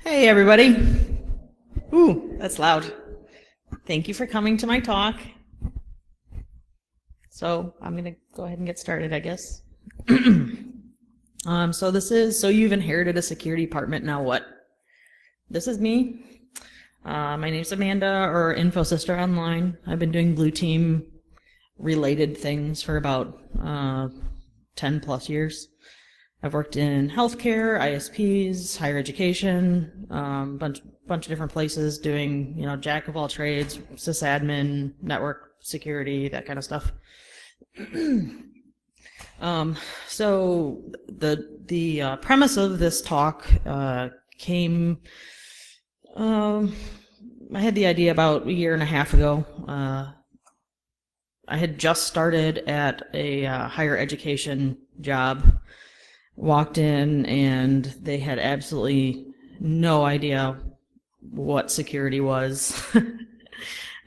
Hey everybody. Ooh, that's loud. Thank you for coming to my talk. So I'm going to go ahead and get started, I guess. So you've inherited a security department, now what? This is me. My name's Amanda, or Info Sister Online. I've been doing blue team related things for about 10 plus years. I've worked in healthcare, ISPs, higher education, bunch of different places doing, jack of all trades, sysadmin, network security, that kind of stuff. So the premise of this talk came. I had the idea about a year and a half ago. I had just started at a higher education job. Walked in and they had absolutely no idea what security was.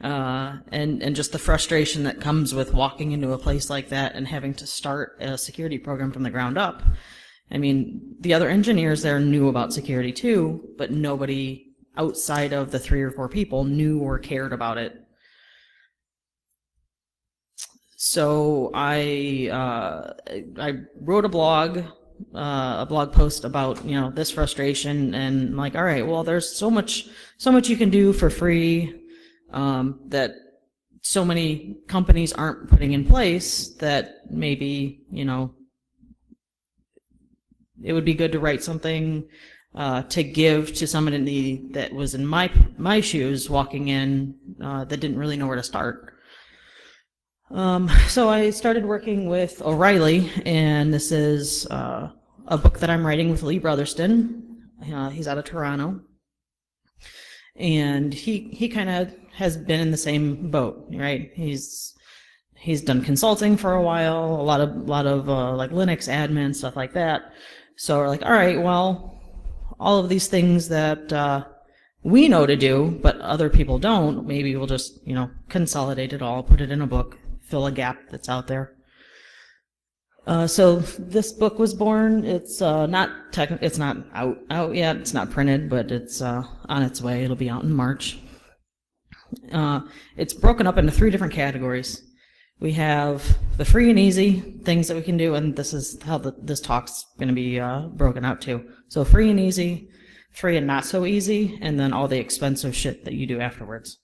And just the frustration that comes with walking into a place like that and having to start a security program from the ground up. I mean, the other engineers there knew about security too, but nobody outside of the 3 or 4 people knew or cared about it. So I wrote a blog post about this frustration, and I'm like, all right, well, there's so much you can do for free that so many companies aren't putting in place that maybe it would be good to write something to give to somebody that was in my shoes walking in that didn't really know where to start. So I started working with O'Reilly, and this is a book that I'm writing with Lee Brotherston. He's out of Toronto, and he kind of has been in the same boat, right? He's done consulting for a while, a lot of like Linux admin stuff like that. So we're like, all right, well, all of these things that we know to do, but other people don't, maybe we'll just consolidate it all, put it in a book, fill a gap that's out there. So this book was born. It's not out yet. It's not printed, but it's on its way. It'll be out in March. It's broken up into 3 different categories. We have the free and easy things that we can do, and this is how this talk's going to be broken out too. So free and easy, free and not so easy, and then all the expensive shit that you do afterwards.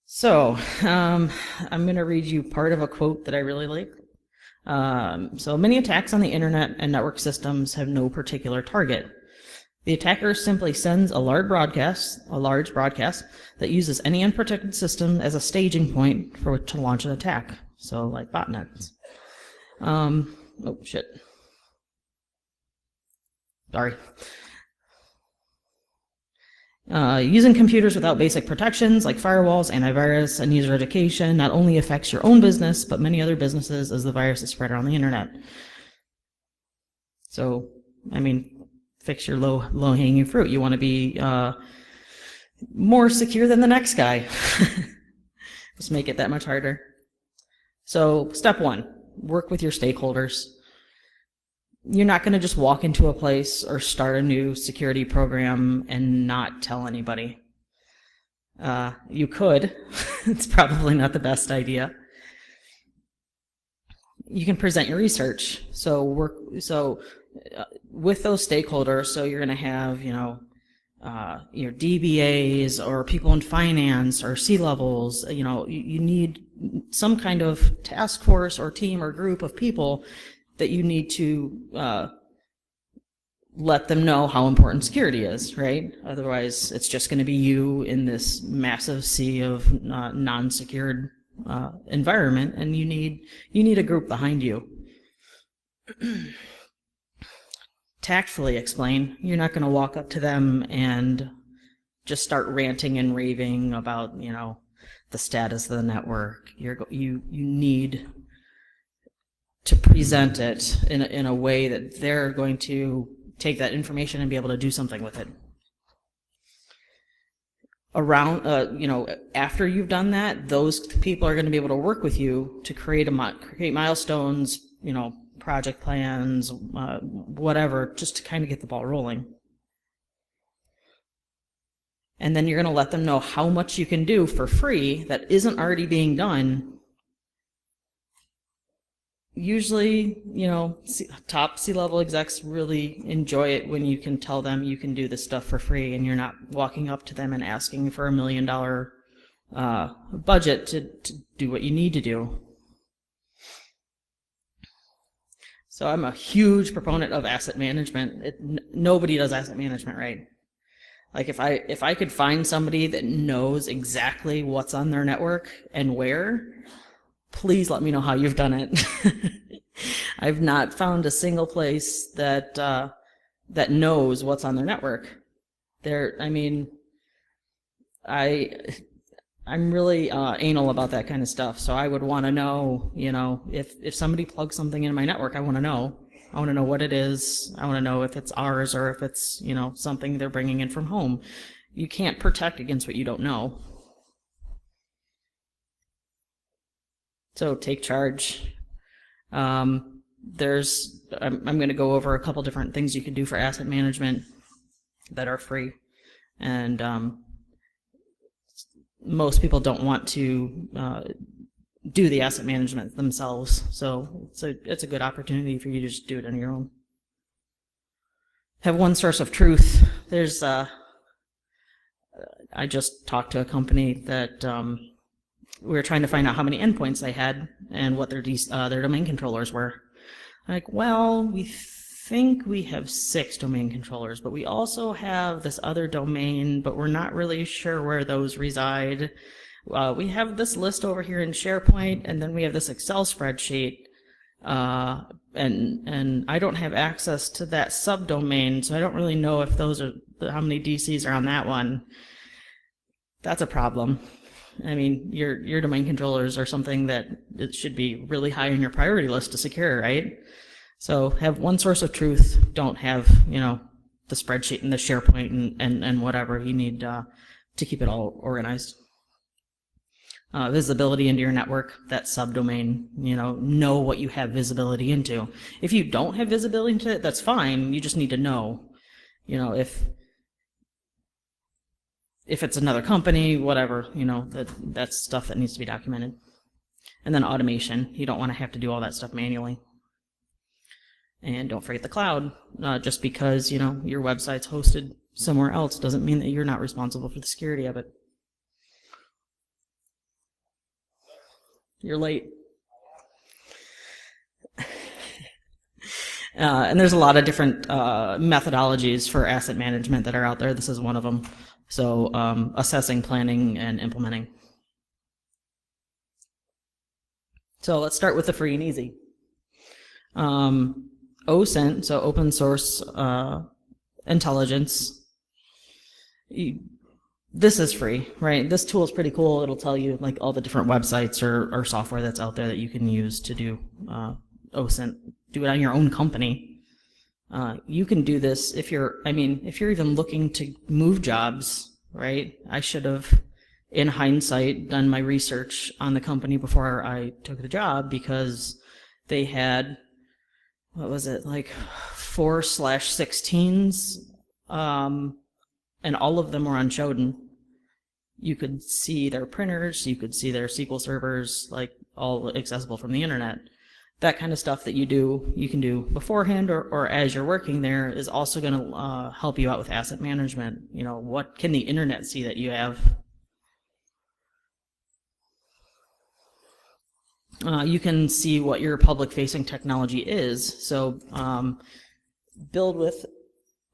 So, I'm going to read you part of a quote that I really like. So many attacks on the internet and network systems have no particular target. The attacker simply sends a large broadcast that uses any unprotected system as a staging point for which to launch an attack. So, like botnets. Oh, shit. Sorry. Using computers without basic protections like firewalls, antivirus, and user education not only affects your own business, but many other businesses as the virus is spread around the internet. So, I mean, fix your low-hanging fruit. You want to be more secure than the next guy. Just make it that much harder. So, step 1, work with your stakeholders. You're not going to just walk into a place or start a new security program and not tell anybody. You could. It's probably not the best idea. You can present your research. So with those stakeholders, so you're going to have your DBAs or people in finance or C-levels. You need some kind of task force or team or group of people that you need to let them know how important security is, right? Otherwise, it's just going to be you in this massive sea of non-secured environment, and you need a group behind you. Tactfully explain. You're not going to walk up to them and just start ranting and raving about the status of the network. You need to present it in a way that they're going to take that information and be able to do something with it. Around, after you've done that, those people are going to be able to work with you to create milestones, project plans, whatever, just to kind of get the ball rolling. And then you're going to let them know how much you can do for free that isn't already being done. Usually, top C-level execs really enjoy it when you can tell them you can do this stuff for free and you're not walking up to them and asking for $1 million budget to do what you need to do. So I'm a huge proponent of asset management. Nobody does asset management right. Like if I could find somebody that knows exactly what's on their network and where, please let me know how you've done it. I've not found a single place that that knows what's on their network. I'm really anal about that kind of stuff. So I would want to know, if somebody plugs something in my network, I want to know. I want to know what it is. I want to know if it's ours or if it's, something they're bringing in from home. You can't protect against what you don't know. So take charge. I'm going to go over a couple different things you can do for asset management that are free. And most people don't want to do the asset management themselves. So it's a good opportunity for you to just do it on your own. Have one source of truth. I just talked to a company that we were trying to find out how many endpoints they had and what their domain controllers were. Like, well, we think we have 6 domain controllers, but we also have this other domain, but we're not really sure where those reside. We have this list over here in SharePoint, and then we have this Excel spreadsheet, and I don't have access to that subdomain, so I don't really know if those are how many DCs are on that one. That's a problem. I mean, your domain controllers are something that it should be really high on your priority list to secure, right? So have one source of truth. Don't have, the spreadsheet and the SharePoint and whatever. You need to keep it all organized. Visibility into your network, that subdomain, know what you have visibility into. If you don't have visibility into it, that's fine. You just need to know, if it's another company, whatever, that's stuff that needs to be documented. And then automation. You don't want to have to do all that stuff manually. And don't forget the cloud. Just because, your website's hosted somewhere else doesn't mean that you're not responsible for the security of it. You're late. And there's a lot of different methodologies for asset management that are out there. This is one of them. So assessing, planning, and implementing. So let's start with the free and easy. OSINT, so open source intelligence. This is free, right? This tool is pretty cool. It'll tell you like all the different websites or software that's out there that you can use to do OSINT. Do it on your own company. You can do this if you're even looking to move jobs, right? I should have, in hindsight, done my research on the company before I took the job, because they had, what was it, like 4/16s, and all of them were on Shodan. You could see their printers, you could see their SQL servers, like all accessible from the internet. That kind of stuff that you can do beforehand or as you're working there is also going to help you out with asset management. What can the internet see that you have? You can see what your public-facing technology is. So Build With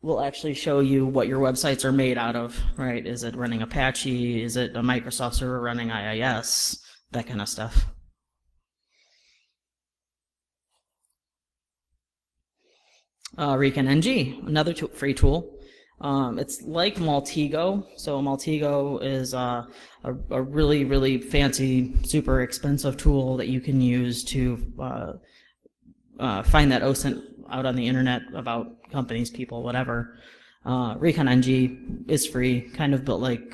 will actually show you what your websites are made out of, right? Is it running Apache? Is it a Microsoft server running IIS? That kind of stuff. GrrCON NG, another free tool. It's like Maltego. So Maltego is a really, really fancy, super expensive tool that you can use to find that OSINT out on the internet about companies, people, whatever. GrrCON NG is free, kind of built like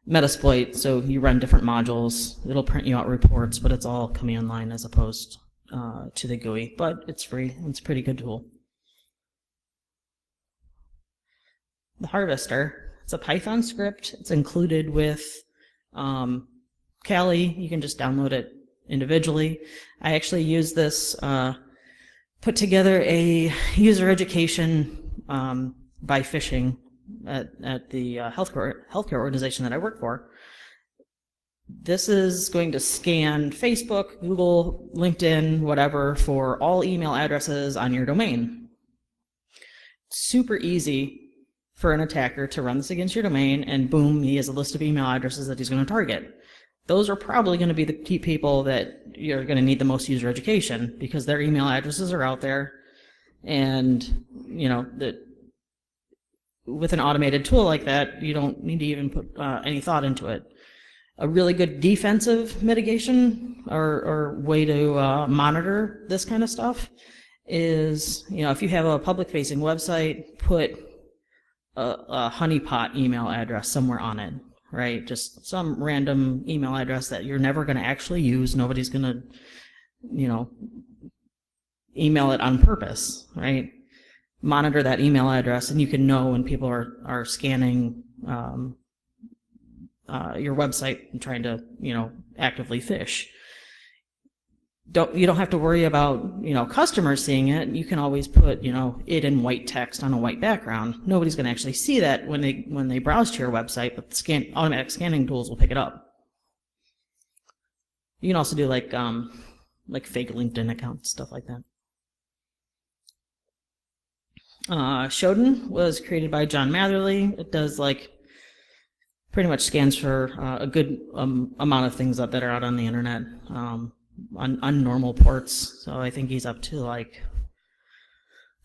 Metasploit. So you run different modules. It'll print you out reports, but it's all command line as opposed to the GUI, but it's free. It's a pretty good tool. The harvester, it's a Python script. It's included with Kali. You can just download it individually. I actually use this, put together a user education by phishing at the healthcare organization that I work for. This is going to scan Facebook, Google, LinkedIn, whatever, for all email addresses on your domain. Super easy for an attacker to run this against your domain, and boom, he has a list of email addresses that he's going to target. Those are probably going to be the key people that you're going to need the most user education, because their email addresses are out there, and with an automated tool like that, you don't need to even put any thought into it. A really good defensive mitigation or way to monitor this kind of stuff is, if you have a public-facing website, put a honeypot email address somewhere on it, right? Just some random email address that you're never going to actually use. Nobody's going to, email it on purpose, right? Monitor that email address, and you can know when people are scanning your website and trying to, actively phish. You don't have to worry about, customers seeing it. You can always put, it in white text on a white background. Nobody's going to actually see that when they browse to your website, but the automatic scanning tools will pick it up. You can also do like fake LinkedIn accounts, stuff like that. Shodan was created by John Matherly. It does pretty much scans for a good amount of things that are out on the internet, on normal ports. So I think he's up to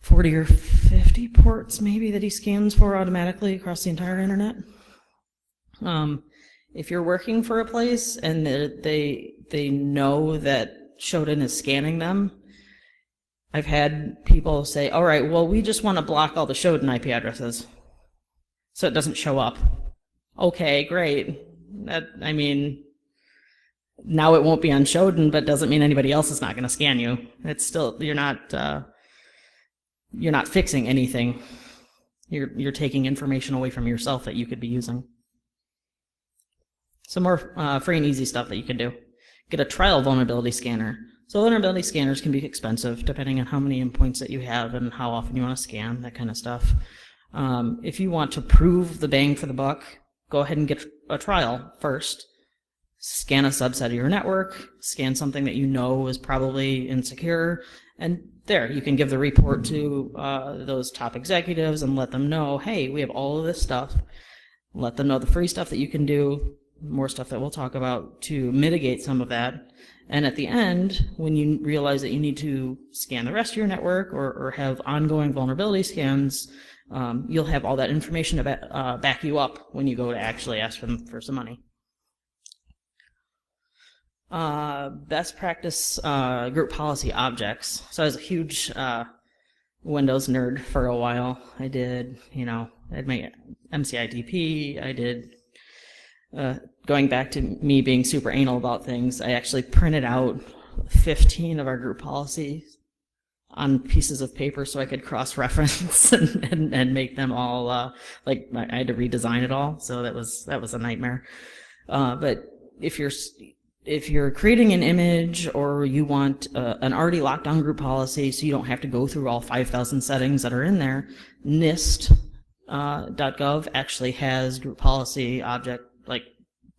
40 or 50 ports maybe that he scans for automatically across the entire internet. If you're working for a place and they know that Shodan is scanning them, I've had people say, all right, well, we just want to block all the Shodan IP addresses so it doesn't show up. Okay, great. Now it won't be on Shodan, but doesn't mean anybody else is not going to scan you. It's still, you're not fixing anything. You're taking information away from yourself that you could be using. Some more free and easy stuff that you can do. Get a trial vulnerability scanner. So vulnerability scanners can be expensive depending on how many endpoints that you have and how often you want to scan, that kind of stuff. If you want to prove the bang for the buck, go ahead and get a trial first. Scan a subset of your network, scan something that you know is probably insecure, and there, you can give the report to those top executives and let them know, hey, we have all of this stuff. Let them know the free stuff that you can do, more stuff that we'll talk about to mitigate some of that. And at the end, when you realize that you need to scan the rest of your network or have ongoing vulnerability scans, you'll have all that information to back you up when you go to actually ask them for some money. Best practice group policy objects. So I was a huge Windows nerd for a while. I did, I had my MCIDP. I did, going back to me being super anal about things, I actually printed out 15 of our group policies on pieces of paper so I could cross-reference and make them all, I had to redesign it all, so that was a nightmare. But if you're creating an image or you want an already locked down group policy so you don't have to go through all 5,000 settings that are in there, NIST.gov actually has group policy object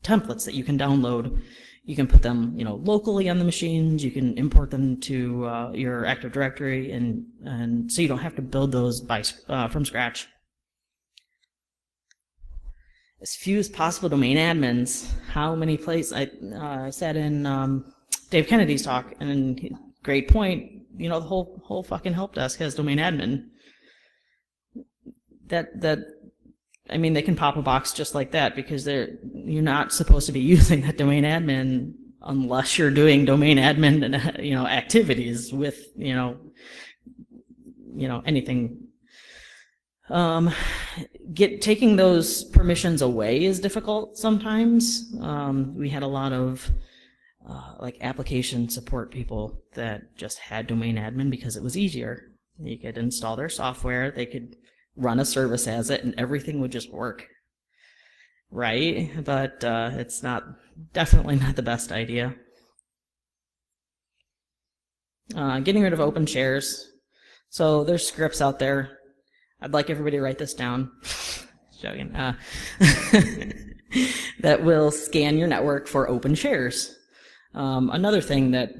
templates that you can download. You can put them, locally on the machines. You can import them to your Active Directory, and so you don't have to build those from scratch. As few as possible domain admins. How many places? I sat in Dave Kennedy's talk, and great point. The whole fucking help desk has domain admin. They can pop a box just like that because you're not supposed to be using that domain admin unless you're doing domain admin, activities with, anything. Taking those permissions away is difficult sometimes. We had a lot of like application support people that just had domain admin because it was easier. You could install their software, they could run a service as it, and everything would just work. Right? But it's definitely not the best idea. Getting rid of open shares. So there's scripts out there. I'd like everybody to write this down. Joking. That will scan your network for open shares. Another thing that,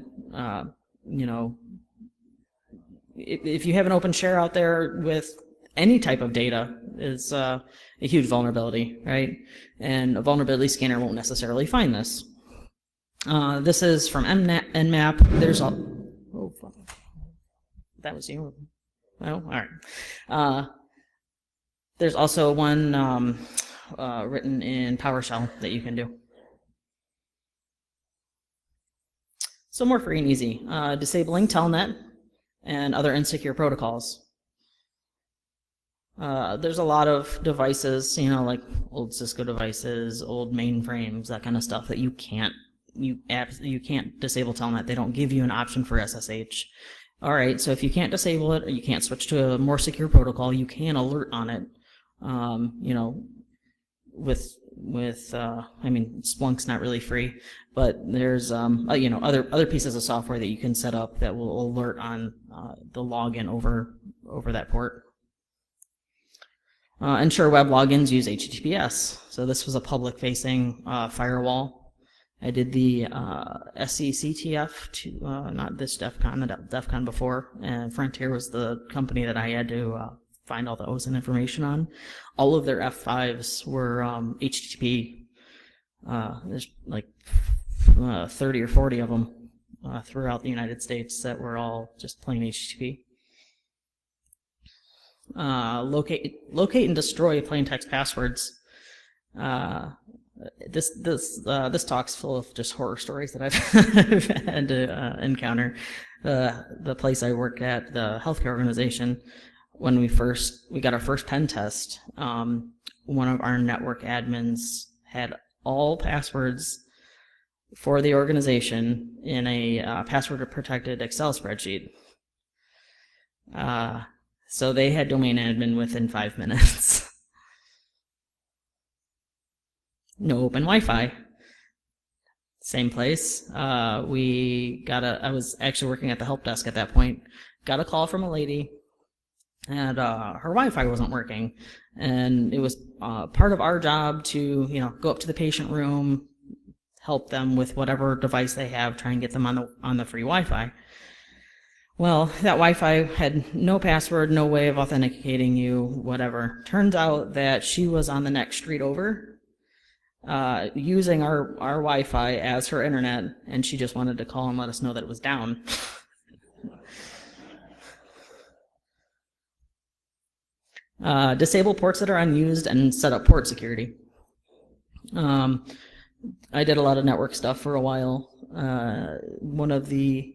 if you have an open share out there with any type of data is a huge vulnerability, right? And a vulnerability scanner won't necessarily find this. This is from Nmap. There's a... Oh, that was you. Oh, all right. There's also one written in PowerShell that you can do. So more free and easy. Disabling Telnet and other insecure protocols. There's a lot of devices, like old Cisco devices, old mainframes, that kind of stuff that you can't disable Telnet. They don't give you an option for SSH. All right, so if you can't disable it or you can't switch to a more secure protocol, you can alert on it. I mean, Splunk's not really free, but there's other pieces of software that you can set up that will alert on the login over that port. Ensure web logins use HTTPS. So this was a public-facing firewall. I did the SCCTF, not this DEF CON, the DEF CON before, and Frontier was the company that I had to find all the OSINT information on. All of their F5s were HTTP. There's like 30 or 40 of them throughout the United States that were all just plain HTTP. Locate and destroy plain text passwords. This talk's full of just horror stories that I've had to encounter. The place I worked at, the healthcare organization, when we got our first pen test, one of our network admins had all passwords for the organization in a password-protected Excel spreadsheet. So they had domain admin within 5 minutes. No open Wi-Fi. Same place. I was actually working at the help desk at that point. Got a call from a lady, and her Wi-Fi wasn't working. And it was part of our job to, go up to the patient room, help them with whatever device they have, try and get them on the free Wi-Fi. Well, that Wi-Fi had no password, no way of authenticating you, whatever. Turns out that she was on the next street over, using our Wi-Fi as her internet, and she just wanted to call and let us know that it was down. Disable ports that are unused and set up port security. I did a lot of network stuff for a while. One of the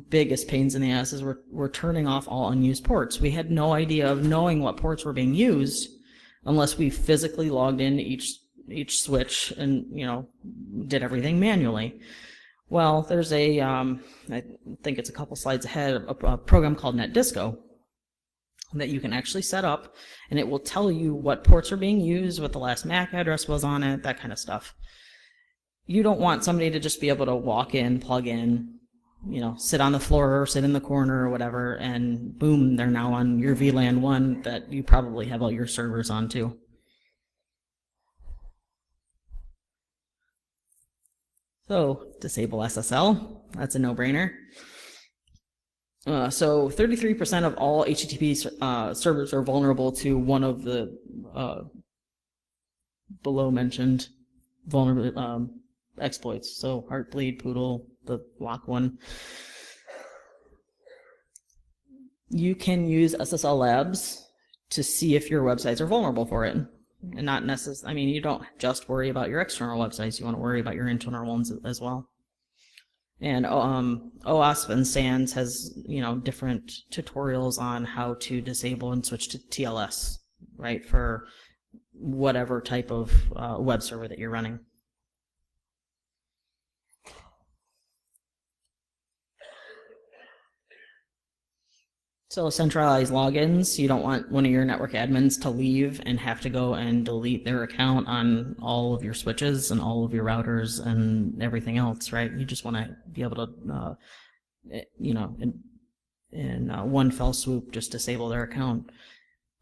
biggest pains in the ass is we're turning off all unused ports. We had no idea of knowing what ports were being used unless we physically logged into each switch and did everything manually. Well, there's I think it's a couple slides ahead, a program called NetDisco that you can actually set up, and it will tell you what ports are being used, what the last MAC address was on it, that kind of stuff. You don't want somebody to just be able to walk in, plug in, sit on the floor or sit in the corner or whatever, and boom, they're now on your VLAN 1 that you probably have all your servers on too. So, disable SSL, that's a no-brainer. So 33% of all HTTP servers are vulnerable to one of the below-mentioned vulnerable exploits. So Heartbleed, Poodle, the lock one. You can use SSL Labs to see if your websites are vulnerable for it. And not necessarily, you don't just worry about your external websites, you want to worry about your internal ones as well. And OWASP and SANS has, different tutorials on how to disable and switch to TLS, right, for whatever type of web server that you're running. So centralized logins, you don't want one of your network admins to leave and have to go and delete their account on all of your switches and all of your routers and everything else, right? You just want to be able to, you know, in one fell swoop, just disable their account.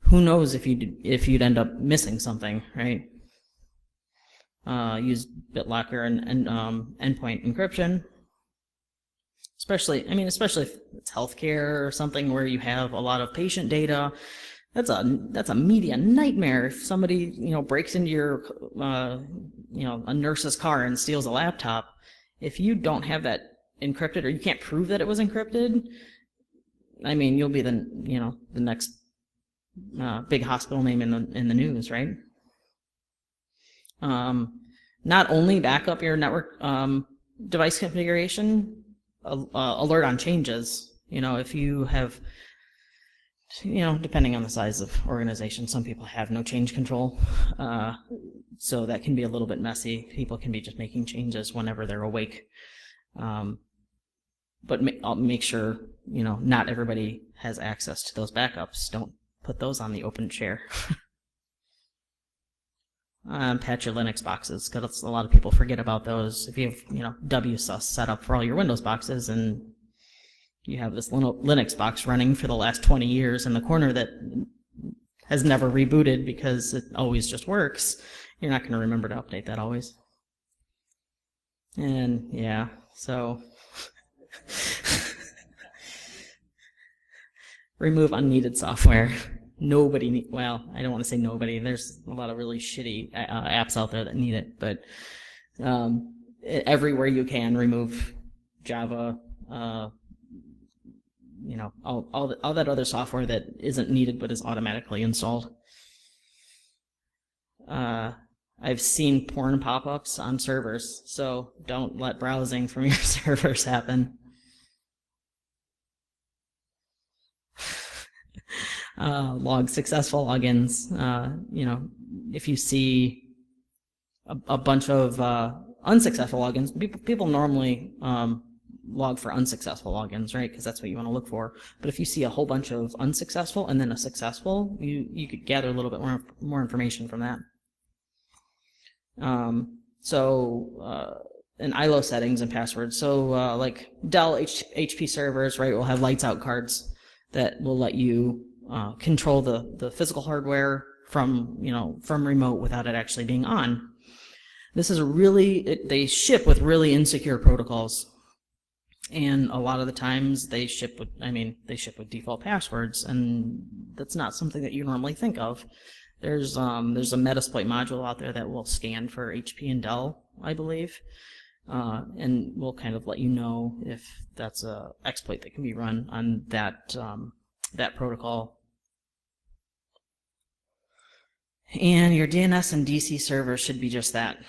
Who knows if you'd end up missing something, right? Use BitLocker and endpoint encryption. Especially if it's healthcare or something where you have a lot of patient data. That's a media nightmare. If somebody, you know, breaks into your, you know, a nurse's car and steals a laptop, if you don't have that encrypted or you can't prove that it was encrypted, I mean, you'll be the, you know, the next big hospital name in the news, right? Not only back up your network device configuration, alert on changes. You know, if you have, you know, depending on the size of organization, some people have no change control, so that can be a little bit messy. People can be just making changes whenever they're awake, but I'll make sure, you know, not everybody has access to those backups. Don't put those on the open share. Patch your Linux boxes, because a lot of people forget about those. If you have, you know, WSUS set up for all your Windows boxes and you have this Linux box running for the last 20 years in the corner that has never rebooted because it always just works, you're not going to remember to update that always. And yeah, so remove unneeded software. Well, I don't want to say nobody. There's a lot of really shitty apps out there that need it, but everywhere you can, remove Java, you know, all that other software that isn't needed but is automatically installed. I've seen porn pop-ups on servers, so don't let browsing from your servers happen. Log successful logins. You know, if you see a bunch of unsuccessful logins, people normally log for unsuccessful logins, right? Because that's what you want to look for. But if you see a whole bunch of unsuccessful and then a successful, you could gather a little bit more information from that. And ILO settings and passwords. So like Dell HP servers, right, will have lights out cards that will let you control the physical hardware from remote without it actually being on. This is they ship with really insecure protocols, and a lot of the times they ship with default passwords, and that's not something that you normally think of. There's a Metasploit module out there that will scan for HP and Dell, I believe, and will kind of let you know if that's a exploit that can be run on that protocol. And your DNS and DC servers should be just that.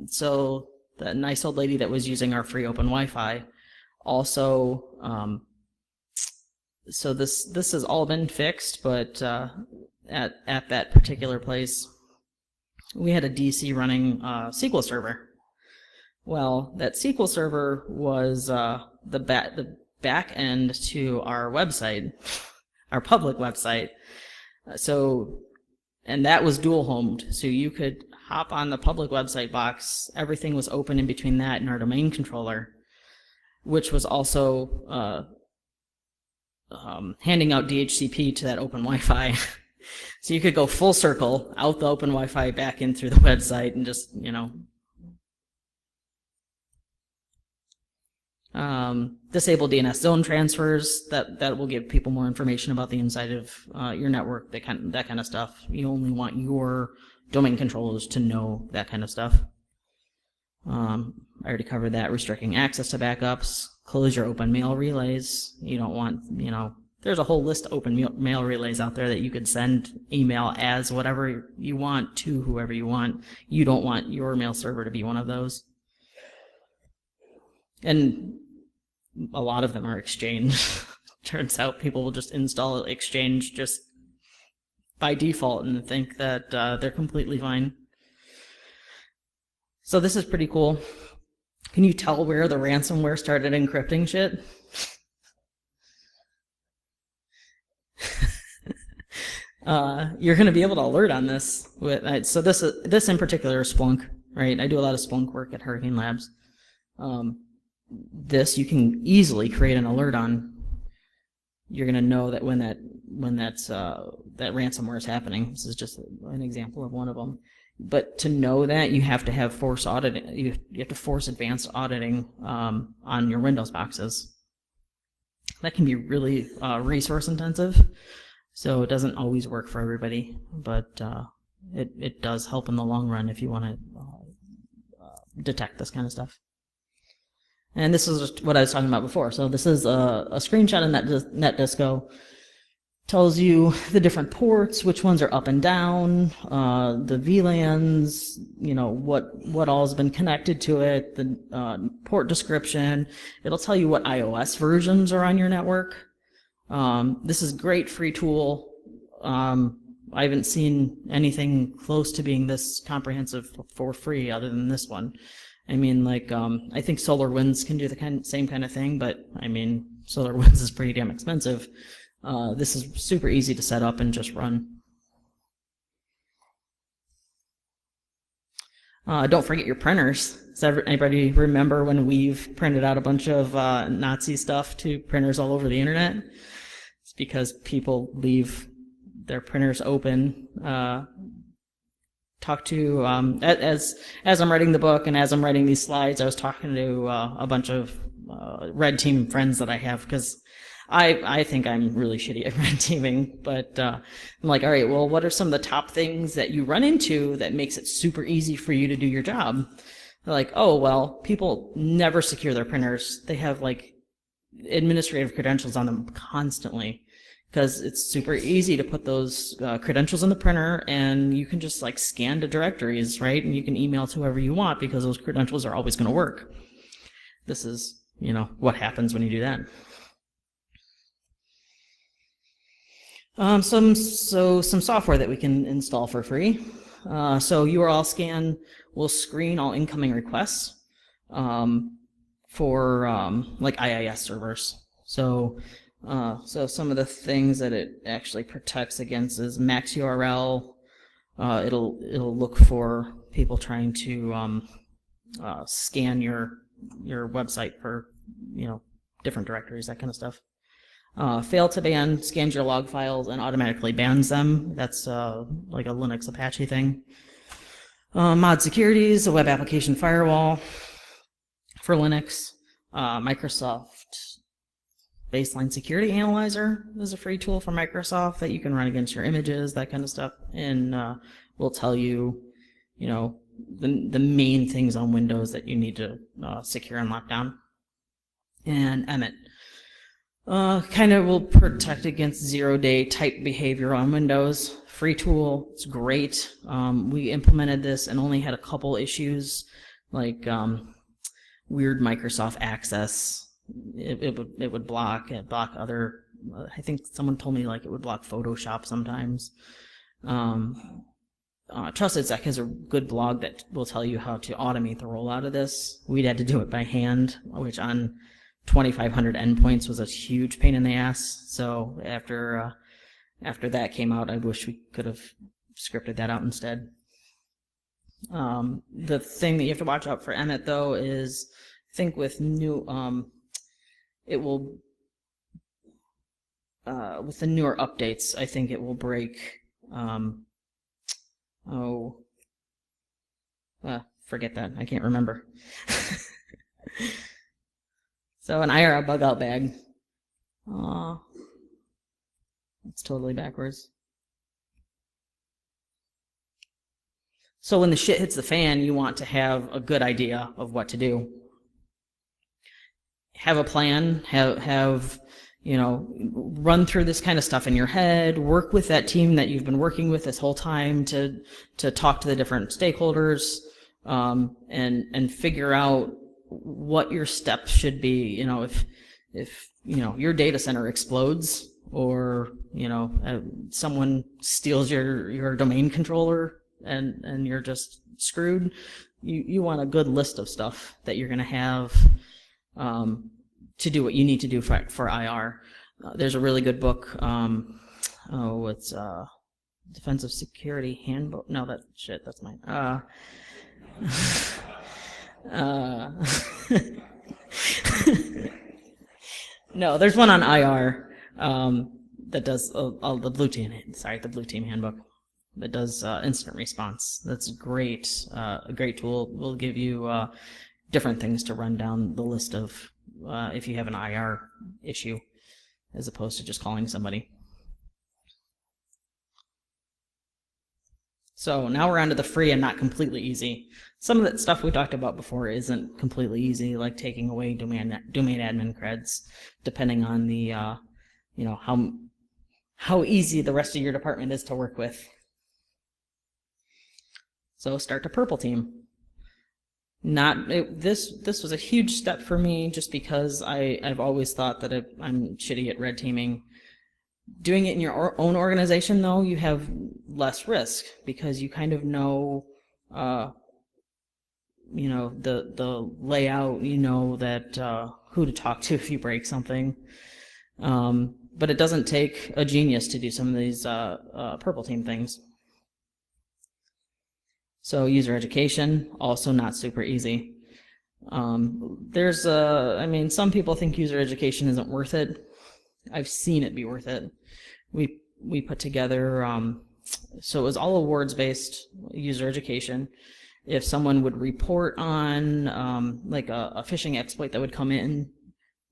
So the nice old lady that was using our free open Wi-Fi also, so this has all been fixed, but at that particular place, we had a DC running SQL server. Well, that SQL server was the back end to our website, our public website. And that was dual homed, so you could hop on the public website box. Everything was open in between that and our domain controller, which was also handing out DHCP to that open Wi-Fi. So you could go full circle out the open Wi-Fi back in through the website and just, you know, disable DNS zone transfers. That will give people more information about the inside of your network, that kind of stuff. You only want your domain controllers to know that kind of stuff. I already covered that. Restricting access to backups. Close your open mail relays. You don't want, you know, there's a whole list of open mail relays out there that you could send email as whatever you want to whoever you want. You don't want your mail server to be one of those. And a lot of them are Exchange. Turns out people will just install Exchange just by default and think that they're completely fine. So this is pretty cool. Can you tell where the ransomware started encrypting shit? you're going to be able to alert on this. So this in particular is Splunk, right? I do a lot of Splunk work at Hurricane Labs. This you can easily create an alert on. You're going to know that when that ransomware is happening. This is just an example of one of them. But to know that, you have to have force auditing. You have to force advanced auditing on your Windows boxes. That can be really resource intensive, so it doesn't always work for everybody. But it does help in the long run if you want to detect this kind of stuff. And this is what I was talking about before. So this is a screenshot of NetDisco. Tells you the different ports, which ones are up and down, the VLANs, what all has been connected to it, the port description. It'll tell you what iOS versions are on your network. This is a great free tool. I haven't seen anything close to being this comprehensive for free other than this one. I mean, like, I think SolarWinds can do the same kind of thing, but I mean, SolarWinds is pretty damn expensive. This is super easy to set up and just run. Don't forget your printers. Does anybody remember when Youve printed out a bunch of Nazi stuff to printers all over the internet? It's because people leave their printers open. Talk to as I'm writing the book and as I'm writing these slides, I was talking to a bunch of red team friends that I have, because I think I'm really shitty at red teaming, but I'm like, all right, well, what are some of the top things that you run into that makes it super easy for you to do your job? They're like, oh, well, people never secure their printers. They have like administrative credentials on them constantly, because it's super easy to put those credentials in the printer, and you can just like scan to directories, right? And you can email to whoever you want because those credentials are always going to work. This is, what happens when you do that. Some software that we can install for free. So URL scan will screen all incoming requests for like IIS servers. So some of the things that it actually protects against is max URL. It'll look for people trying to scan your website for different directories, that kind of stuff. Fail to ban scans your log files and automatically bans them. That's like a Linux Apache thing. Mod securities, a web application firewall for Linux. Microsoft Baseline Security Analyzer is a free tool from Microsoft that you can run against your images, that kind of stuff, and will tell you, the main things on Windows that you need to secure and lock down. And Emmet kind of will protect against zero-day type behavior on Windows. Free tool, it's great. We implemented this and only had a couple issues, like weird Microsoft access. It would block other. I think someone told me like it would block Photoshop sometimes. TrustedSec has a good blog that will tell you how to automate the rollout of this. We'd had to do it by hand, which on 2,500 endpoints was a huge pain in the ass. So after that came out, I wish we could have scripted that out instead. The thing that you have to watch out for Emmet though is, I think with new it will with the newer updates, I think it will break forget that, I can't remember. So an IRL bug out bag. It's totally backwards. So when the shit hits the fan, you want to have a good idea of what to do. Have a plan, run through this kind of stuff in your head, work with that team that you've been working with this whole time to talk to the different stakeholders, and figure out what your steps should be. If your data center explodes, or someone steals your domain controller and you're just screwed, you want a good list of stuff that you're going to have to do what you need to do for IR. There's a really good book. It's Defensive Security Handbook. No, that shit. That's mine. Uh, no, there's one on IR that does all the blue team. Sorry, the blue team handbook that does incident response. That's great. A great tool. Will give you different things to run down the list of if you have an IR issue, as opposed to just calling somebody. So now we're on to the free and not completely easy. Some of that stuff we talked about before isn't completely easy, like taking away domain admin creds, depending on the you know, how easy the rest of your department is to work with. So start to purple team. This was a huge step for me, just because I've always thought that I'm shitty at red teaming. Doing it in your own organization, though, you have less risk, because you kind of know, you know, the layout. You know that who to talk to if you break something. But it doesn't take a genius to do some of these purple team things. So user education, also not super easy. I mean, some people think user education isn't worth it. I've seen it be worth it. We put together, so it was all awards-based user education. If someone would report on like a phishing exploit that would come in,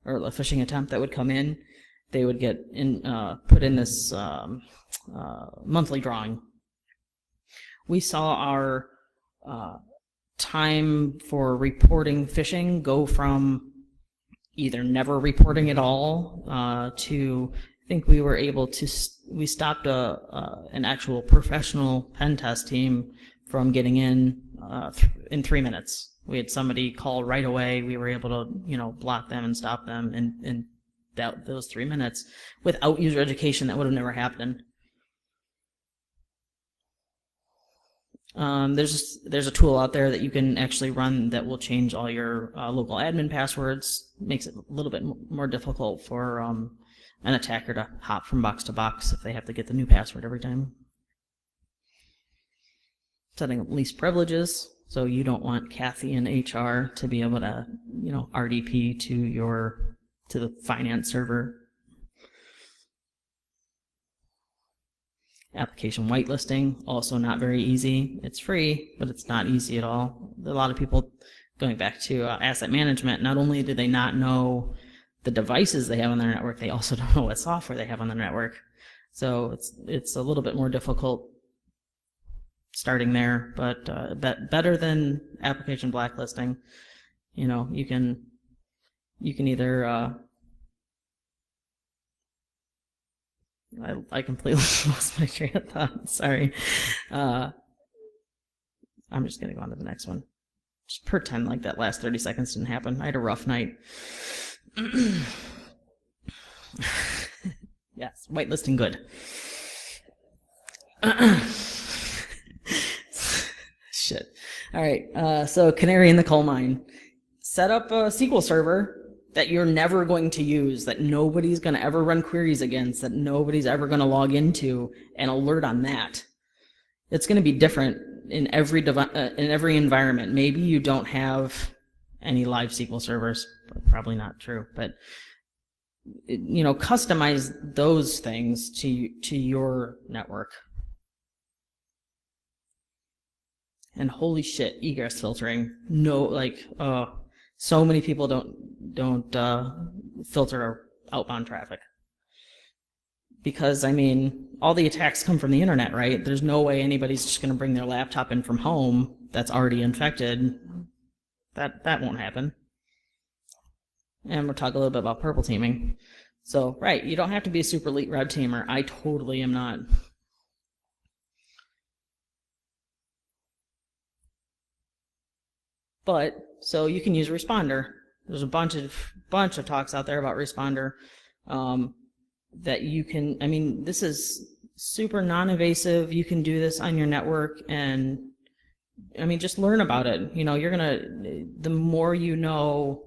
or a phishing attempt that would come in, they would get put in this monthly drawing. We saw our time for reporting phishing go from either never reporting at all to, I think we were able to, we stopped an actual professional pen test team from getting in 3 minutes. We had somebody call right away. We were able to, you know, block them and stop them in those 3 minutes. Without user education, that would have never happened. There's a tool out there that you can actually run that will change all your local admin passwords. Makes it a little bit more difficult for an attacker to hop from box to box if they have to get the new password every time. Setting up least privileges, so you don't want Kathy in HR to be able to, you know, RDP to the finance server. Application whitelisting, also not very easy. It's free, but it's not easy at all. A lot of people, going back to asset management, not only do they not know the devices they have on their network, they also don't know what software they have on their network. So it's a little bit more difficult starting there, but better than application blacklisting. You know, you can either I completely lost my train of thought. Sorry. I'm just going to go on to the next one. Just pretend like that last 30 seconds didn't happen. I had a rough night. Yes, whitelisting good. Shit. All right, so canary in the coal mine. Set up a SQL server that you're never going to use, that nobody's going to ever run queries against, that nobody's ever going to log into, and alert on that. It's going to be different in every environment. Maybe you don't have any live SQL servers, probably not true, but you know, customize those things to your network. And holy shit, egress filtering. No, like, so many people don't filter outbound traffic. Because, I mean, all the attacks come from the internet, right? There's no way anybody's just going to bring their laptop in from home that's already infected. That won't happen. And we'll talk a little bit about purple teaming. So, right, you don't have to be a super elite red teamer. I totally am not. But, so you can use Responder. There's a bunch of talks out there about Responder that you can, I mean, this is super non-invasive. You can do this on your network, and I mean, just learn about it. You know, the more you know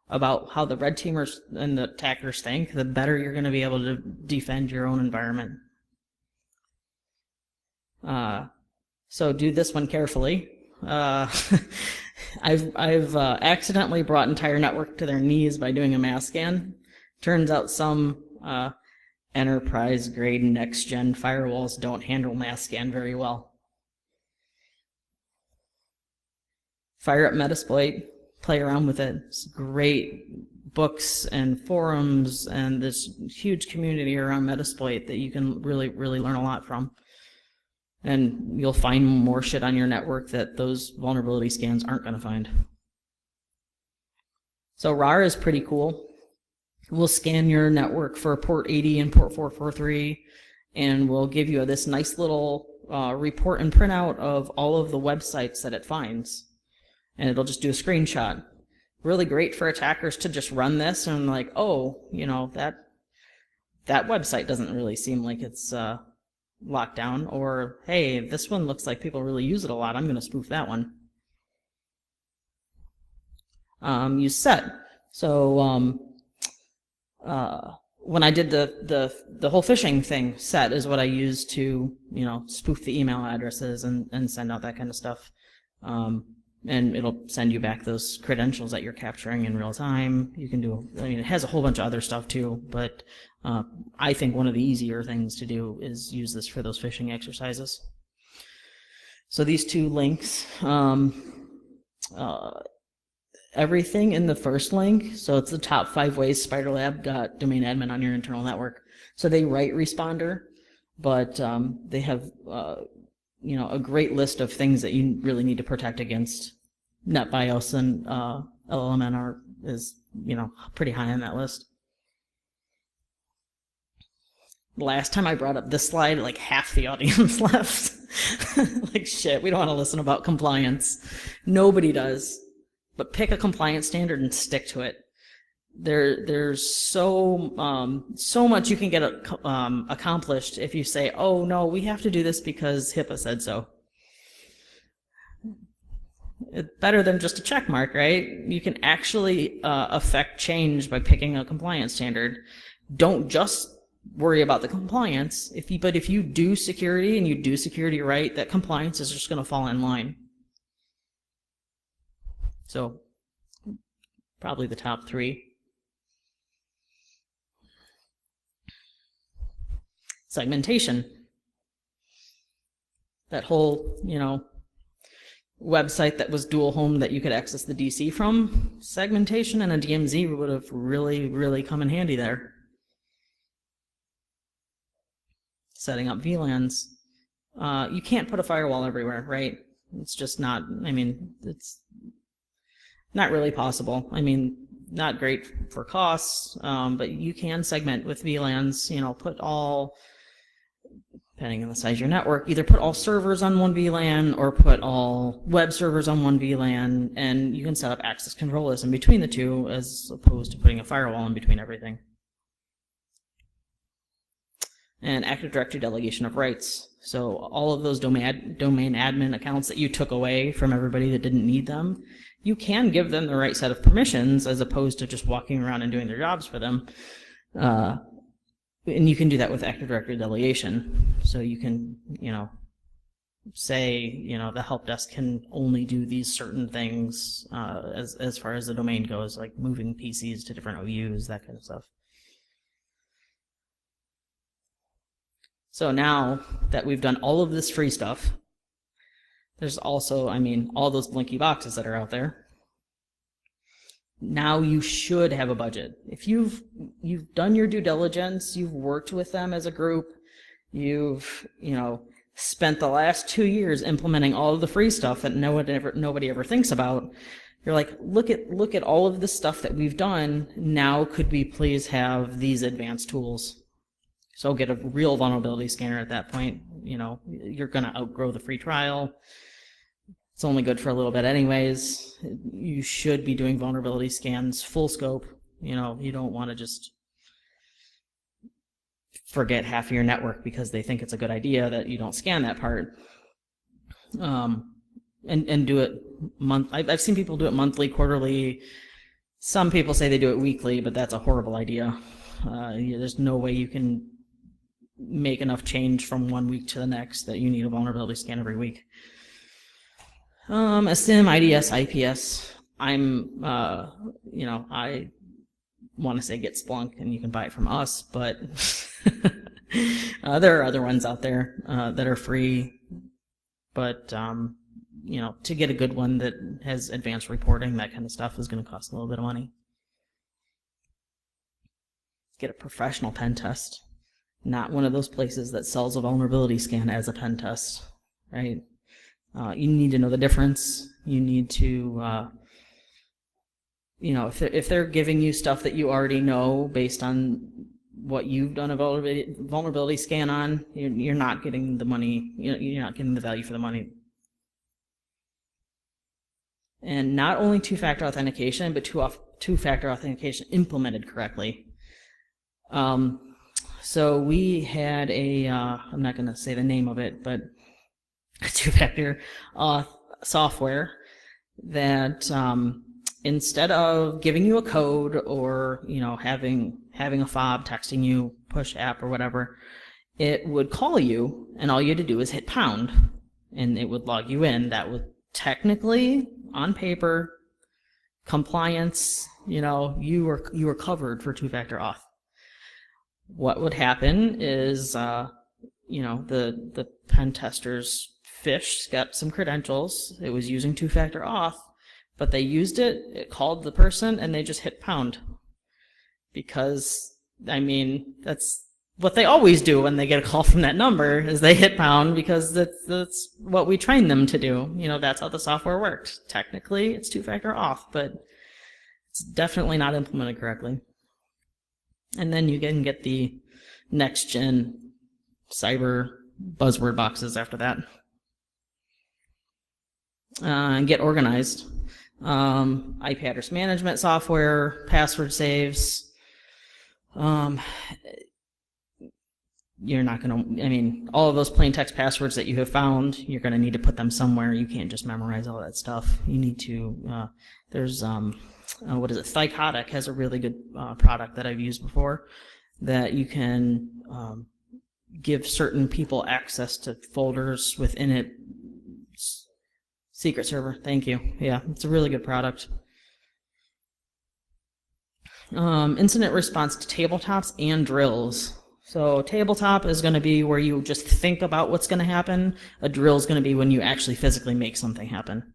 about how the red teamers and the attackers think, the better you're going to be able to defend your own environment. So do this one carefully. I've accidentally brought entire network to their knees by doing a mass scan. Turns out some enterprise grade next gen firewalls don't handle mass scan very well. Fire up Metasploit, play around with it. It's great books and forums and this huge community around Metasploit that you can really learn a lot from. And you'll find more shit on your network that those vulnerability scans aren't going to find. So RAR is pretty cool. We'll scan your network for port 80 and port 443, and we'll give you this nice little report and printout of all of the websites that it finds. And it'll just do a screenshot. Really great for attackers to just run this and like, oh, you know, that website doesn't really seem like it's locked down, or hey, this one looks like people really use it a lot, I'm going to spoof that one. Use set. So when I did the whole phishing thing, set is what I used to, you know, spoof the email addresses and send out that kind of stuff. And it'll send you back those credentials that you're capturing in real time. You can do, I mean, it has a whole bunch of other stuff too, but I think one of the easier things to do is use this for those phishing exercises. So these two links, everything in the first link, so it's the top 5 ways SpiderLab got domain admin on your internal network. So they write responder, but they have you know, a great list of things that you really need to protect against. NetBIOS and LLMN is, you know, pretty high on that list. Last time I brought up this slide, like half the audience left. Like, shit, we don't want to listen about compliance. Nobody does. But pick a compliance standard and stick to it. There's so much you can get accomplished if you say, oh no, we have to do this because HIPAA said so. It's better than just a check mark, right? You can actually affect change by picking a compliance standard. Don't just worry about the compliance. But if you do security and you do security right, that compliance is just going to fall in line. So probably the top 3. Segmentation. That whole, you know, website that was dual home that you could access the DC from, segmentation and a DMZ would have really come in handy there. Setting up VLANs. You can't put a firewall everywhere, right? It's just not, I mean, it's not really possible. I mean, not great for costs, but you can segment with VLANs, you know, put all, depending on the size of your network, either put all servers on one VLAN or put all web servers on one VLAN, and you can set up access control lists in between the two as opposed to putting a firewall in between everything. And Active Directory delegation of rights. So all of those domain admin accounts that you took away from everybody that didn't need them, you can give them the right set of permissions as opposed to just walking around and doing their jobs for them. And you can do that with Active Directory delegation. So you can, you know, say, you know, the help desk can only do these certain things as far as the domain goes, like moving PCs to different OUs, that kind of stuff. So now that we've done all of this free stuff, there's also, I mean, all those blinky boxes that are out there. Now you should have a budget. If you've done your due diligence, you've worked with them as a group, you've, you know, spent the last 2 years implementing all of the free stuff that nobody ever thinks about. You're like, look at all of the stuff that we've done. Now could we please have these advanced tools? So get a real vulnerability scanner at that point. You know, you're going to outgrow the free trial. It's only good for a little bit anyways. You should be doing vulnerability scans full scope. You know, you don't want to just forget half of your network because they think it's a good idea that you don't scan that part. And do it I've seen people do it monthly, quarterly. Some people say they do it weekly, but that's a horrible idea. There's no way you can make enough change from one week to the next that you need a vulnerability scan every week. SIM, IDS, IPS. You know, I want to say get Splunk, and you can buy it from us, but there are other ones out there that are free. But you know, to get a good one that has advanced reporting, that kind of stuff, is going to cost a little bit of money. Get a professional pen test, not one of those places that sells a vulnerability scan as a pen test, right? You need to know the difference. You need to, you know, if they're giving you stuff that you already know based on what you've done a vulnerability scan on, you're not getting the money. You're not getting the value for the money. And not only two-factor authentication, but two-factor authentication implemented correctly. So we had a, I'm not going to say the name of it, but a two-factor software that instead of giving you a code or, you know, having a fob texting you, push app or whatever, it would call you, and all you had to do is hit pound, and it would log you in. That would technically, on paper, compliance, you know, you were covered for two-factor auth. What would happen is, you know, the pen testers got some credentials. It was using two-factor auth, but they used it. It called the person, and they just hit pound. Because, I mean, that's what they always do when they get a call from that number, is they hit pound, because that's what we train them to do. You know, that's how the software works. Technically, it's two-factor auth, but it's definitely not implemented correctly. And then you can get the next-gen cyber buzzword boxes after that. And get organized. IP address management software, password saves. You're not going to, I mean, all of those plain text passwords that you have found, you're going to need to put them somewhere. You can't just memorize all that stuff. You need to, there's, what is it? Thycotic has a really good product that I've used before, that you can give certain people access to folders within it. Secret Server, thank you. Yeah, it's a really good product. Incident response to tabletops and drills. So tabletop is going to be where you just think about what's going to happen. A drill is going to be when you actually physically make something happen.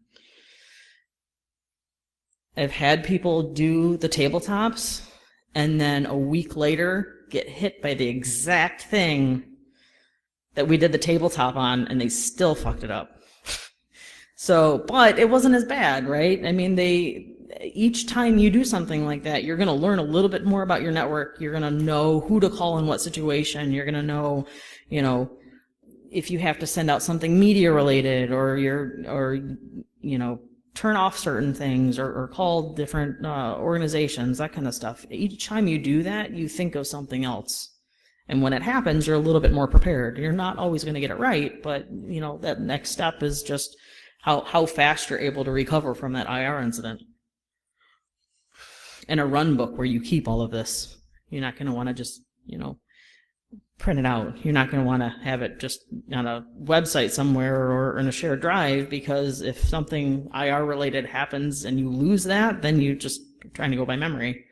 I've had people do the tabletops and then a week later get hit by the exact thing that we did the tabletop on, and they still fucked it up. So, but it wasn't as bad, right? I mean, each time you do something like that, you're going to learn a little bit more about your network. You're going to know who to call in what situation. You're going to know, you know, if you have to send out something media related, or you know, turn off certain things, or call different organizations, that kind of stuff. Each time you do that, you think of something else. And when it happens, you're a little bit more prepared. You're not always going to get it right, but, you know, that next step is just how fast you're able to recover from that IR incident. And a run book where you keep all of this. You're not going to want to just, you know, print it out. You're not going to want to have it just on a website somewhere or in a shared drive, because if something IR related happens and you lose that, then you're just trying to go by memory.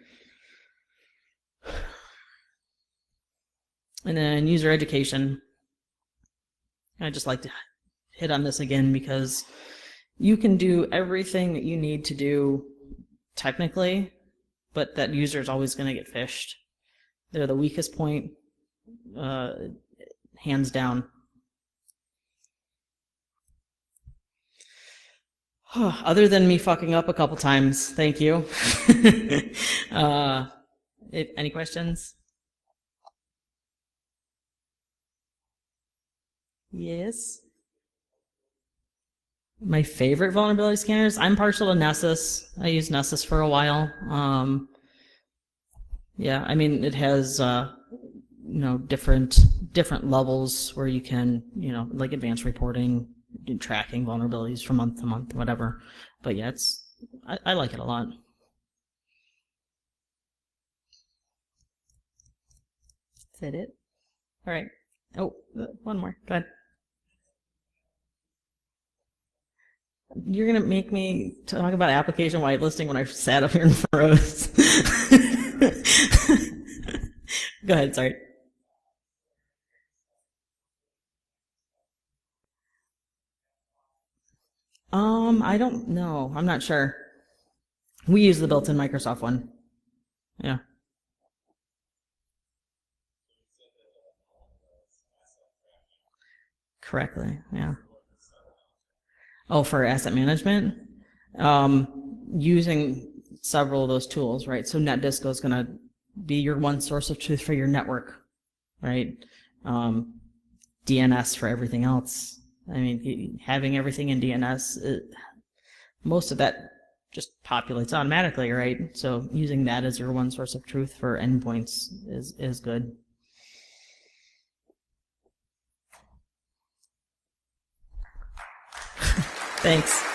And then user education. I just like to hit on this again, because you can do everything that you need to do technically, but that user is always going to get phished. They're the weakest point, hands down. Other than me fucking up a couple times, thank you. Any questions? Yes. My favorite vulnerability scanners? I'm partial to Nessus. I used Nessus for a while. Yeah, I mean, it has you know, different levels where you can, you know, like advanced reporting, tracking vulnerabilities from month to month, whatever. But yeah, I like it a lot. Is that it? All right. Oh, one more. Go ahead. You're gonna make me talk about application whitelisting when I sat up here and froze. Go ahead, sorry. I don't know. I'm not sure. We use the built-in Microsoft one. Yeah, correctly. Yeah. Oh, for asset management, using several of those tools, right? So NetDisco is going to be your one source of truth for your network, right? Um, DNS for everything else. I mean, having everything in DNS, most of that just populates automatically, right? So using that as your one source of truth for endpoints is good. Thanks.